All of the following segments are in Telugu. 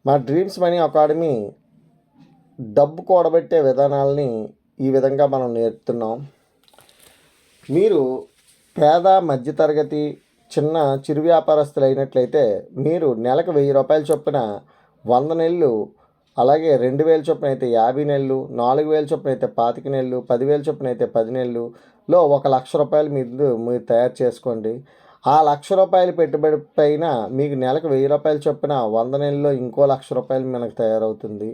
మా డ్రీమ్స్ మనీ అకాడమీ డబ్బు కూడబెట్టే విధానాలని ఈ విధంగా మనం నేర్పుతున్నాం. మీరు పేద మధ్యతరగతి చిన్న చిరు వ్యాపారస్తులు అయినట్లయితే మీరు నెలకు 1000 రూపాయల చొప్పున 100 నెలలు, అలాగే 2000 చొప్పున అయితే 50 నెలలు, 4000 చొప్పున అయితే 25 నెలలు, 10,000 చొప్పున అయితే 10 నెలలులో 1,00,000 రూపాయలు మీరు తయారు చేసుకోండి. ఆ 1,00,000 రూపాయలు పెట్టుబడి పైన మీకు నెలకు 1000 రూపాయల చొప్పున 100 నెలల్లో ఇంకో 1,00,000 రూపాయలు మనకు తయారవుతుంది.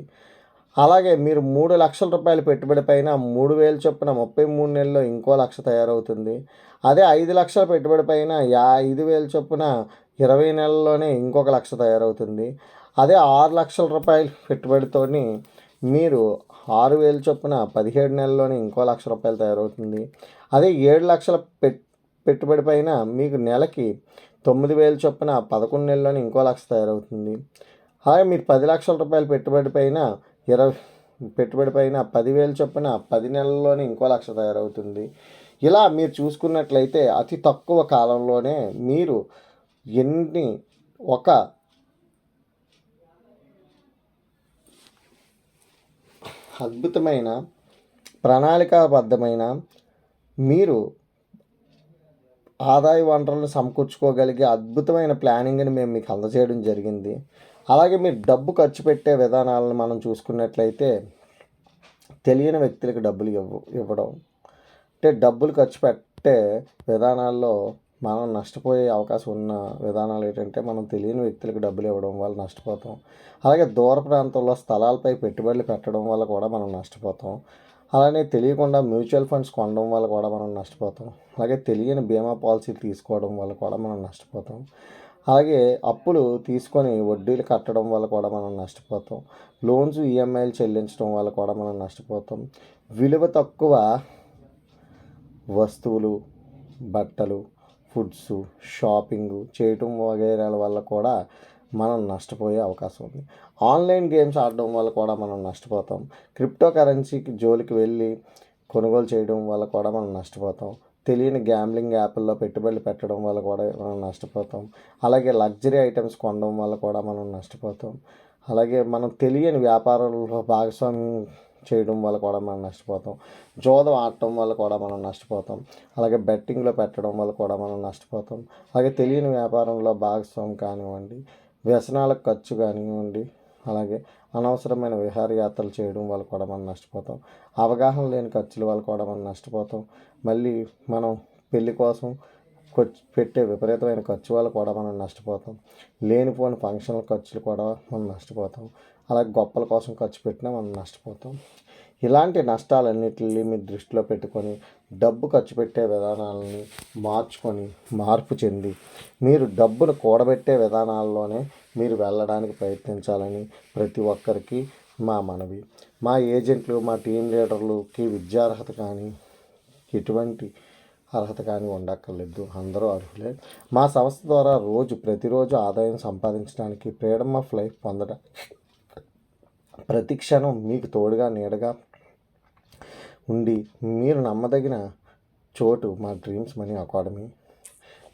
అలాగే మీరు 3,00,000 రూపాయలు పెట్టుబడి పైన 3,000 చొప్పున 33 నెలల్లో ఇంకో 1,00,000 తయారవుతుంది. అదే 5,00,000 పెట్టుబడి పైన 5,000 చొప్పున 20 నెలల్లోనే ఇంకొక 1,00,000 తయారవుతుంది. అదే 6,00,000 రూపాయలు పెట్టుబడితోని మీరు 6,000 చొప్పున 17 నెలల్లోనే ఇంకో 1,00,000 రూపాయలు తయారవుతుంది. అదే 7,00,000 పెట్టుబడి పైన మీకు నెలకి 9,000 చొప్పున 11 నెలల్లోనే ఇంకో 1,00,000 తయారవుతుంది. అలాగే మీరు 10,00,000 రూపాయలు పెట్టుబడి పైన 10,000 చొప్పున 10 నెలల్లోనే ఇంకో 1,00,000 తయారవుతుంది. ఇలా మీరు చూసుకున్నట్లయితే అతి తక్కువ కాలంలోనే మీరు ఒక అద్భుతమైన ప్రణాళికాబద్ధమైన మీరు ఆదాయ వనరులను సమకూర్చుకోగలిగే అద్భుతమైన ప్లానింగ్ని మేము మీకు అందజేయడం జరిగింది. అలాగే మీరు డబ్బు ఖర్చు పెట్టే విధానాలను మనం చూసుకున్నట్లయితే తెలియని వ్యక్తులకు డబ్బులు ఇవ్వడం అంటే డబ్బులు ఖర్చు పెట్టే విధానాల్లో మనం నష్టపోయే అవకాశం ఉన్న విధానాలు ఏంటంటే మనం తెలియని వ్యక్తులకు డబ్బులు ఇవ్వడం వల్ల నష్టపోతాం. అలాగే దూర ప్రాంతంలో స్థలాలపై పెట్టుబడులు పెట్టడం వల్ల కూడా మనం నష్టపోతాం. అలానే తెలియకుండా మ్యూచువల్ ఫండ్స్ కొనడం వల్ల కూడా మనం నష్టపోతాం. అలాగే తెలియని బీమా పాలసీలు తీసుకోవడం వల్ల కూడా మనం నష్టపోతాం. అలాగే అప్పులు తీసుకొని వడ్డీలు కట్టడం వల్ల కూడా మనం నష్టపోతాం. లోన్స్ ఈఎంఐలు చెల్లించడం వల్ల కూడా మనం నష్టపోతాం. విలువ తక్కువ వస్తువులు, బట్టలు, ఫుడ్స్, షాపింగ్ చేయటం వగైరాల వల్ల కూడా మనం నష్టపోయే అవకాశం ఉంది. ఆన్లైన్ గేమ్స్ ఆడడం వల్ల కూడా మనం నష్టపోతాం. క్రిప్టో కరెన్సీకి జోలికి వెళ్ళి కొనుగోలు చేయడం వల్ల కూడా మనం నష్టపోతాం. తెలియని గ్యాంబ్లింగ్ యాప్ల్లో పెట్టుబడులు పెట్టడం వల్ల కూడా మనం నష్టపోతాం. అలాగే లగ్జరీ ఐటమ్స్ కొనడం వల్ల కూడా మనం నష్టపోతాం. అలాగే మనం తెలియని వ్యాపారాలలో భాగస్వామ్యం చేయడం వల్ల కూడా మనం నష్టపోతాం. జోదం ఆడటం వల్ల కూడా మనం నష్టపోతాం. అలాగే బెట్టింగ్లో పెట్టడం వల్ల కూడా మనం నష్టపోతాం. అలాగే తెలియని వ్యాపారంలో భాగస్వామి కానివ్వండి, వ్యసనాలకు ఖర్చు కానివ్వండి, అలాగే అనవసరమైన విహారయాత్రలు చేయడం వల్ల కూడా మనం నష్టపోతాం. అవగాహన లేని ఖర్చుల వల్ల కూడా మనం నష్టపోతాం. మళ్ళీ మనం పెళ్లి కోసం పెట్టే విపరీతమైన ఖర్చు వల్ల కూడా మనం నష్టపోతాం. లేనిపోని ఫంక్షన్ల ఖర్చులు కూడా మనం నష్టపోతాం. అలాగే గొప్పల కోసం ఖర్చు పెట్టినా మనం నష్టపోతాం. ఇలాంటి నష్టాలన్నిటిని మీరు దృష్టిలో పెట్టుకొని డబ్బు ఖర్చు పెట్టే విధానాలని మార్పు చెంది మీరు డబ్బును కూడబెట్టే విధానాల్లోనే మీరు వెళ్ళడానికి ప్రయత్నించాలని ప్రతి ఒక్కరికి మా మనవి. మా ఏజెంట్లు, మా టీం లీడర్లకి విద్యార్హత కానీ ఎటువంటి అర్హత కానీ ఉండక్కర్లేదు, అందరూ అర్హులే. మా సంస్థ ద్వారా ప్రతిరోజు ఆదాయం సంపాదించడానికి, ఫ్రీడమ్ ఆఫ్ లైఫ్ పొందడానికి ప్రతి క్షణం మీకు తోడుగా నీడగా ఉండి మీరు నమ్మదగిన చోటు మా డ్రీమ్స్ మనీ అకాడమీ.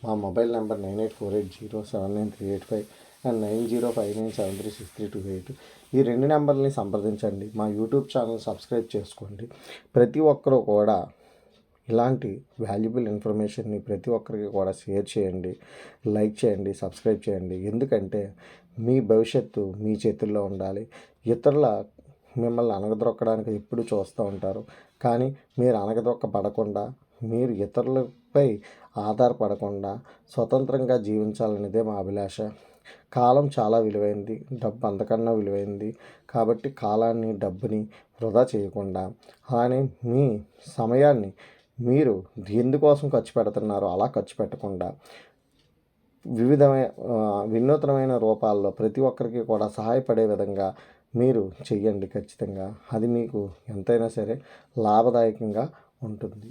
మా మొబైల్ నెంబర్ 9848079385 అండ్ 9059736328. ఈ 2 నెంబర్ని సంప్రదించండి. మా యూట్యూబ్ ఛానల్ సబ్స్క్రైబ్ చేసుకోండి. ప్రతి ఒక్కరూ కూడా ఇలాంటి వాల్యుబుల్ ఇన్ఫర్మేషన్ని ప్రతి ఒక్కరికి కూడా షేర్ చేయండి, లైక్ చేయండి, సబ్స్క్రైబ్ చేయండి. ఎందుకంటే మీ భవిష్యత్తు మీ చేతుల్లో ఉండాలి. ఇతరుల మిమ్మల్ని అణగద్రొక్కడానికి ఎప్పుడు చూస్తూ ఉంటారు, కానీ మీరు అణగద్రొక్కబడకుండా, మీరు ఇతరులపై ఆధారపడకుండా స్వతంత్రంగా జీవించాలనేదే మా అభిలాష. కాలం చాలా విలువైంది, డబ్బు అంతకన్నా విలువైంది. కాబట్టి కాలాన్ని, డబ్బుని వృధా చేయకుండా, అలానే మీ సమయాన్ని మీరు ఎందుకోసం ఖర్చు పెడుతున్నారో అలా ఖర్చు పెట్టకుండా వినూత్నమైన రూపాల్లో ప్రతి ఒక్కరికి కూడా సహాయపడే విధంగా మీరు చెయ్యండి. ఖచ్చితంగా అది మీకు ఎంతైనా సరే లాభదాయకంగా ఉంటుంది.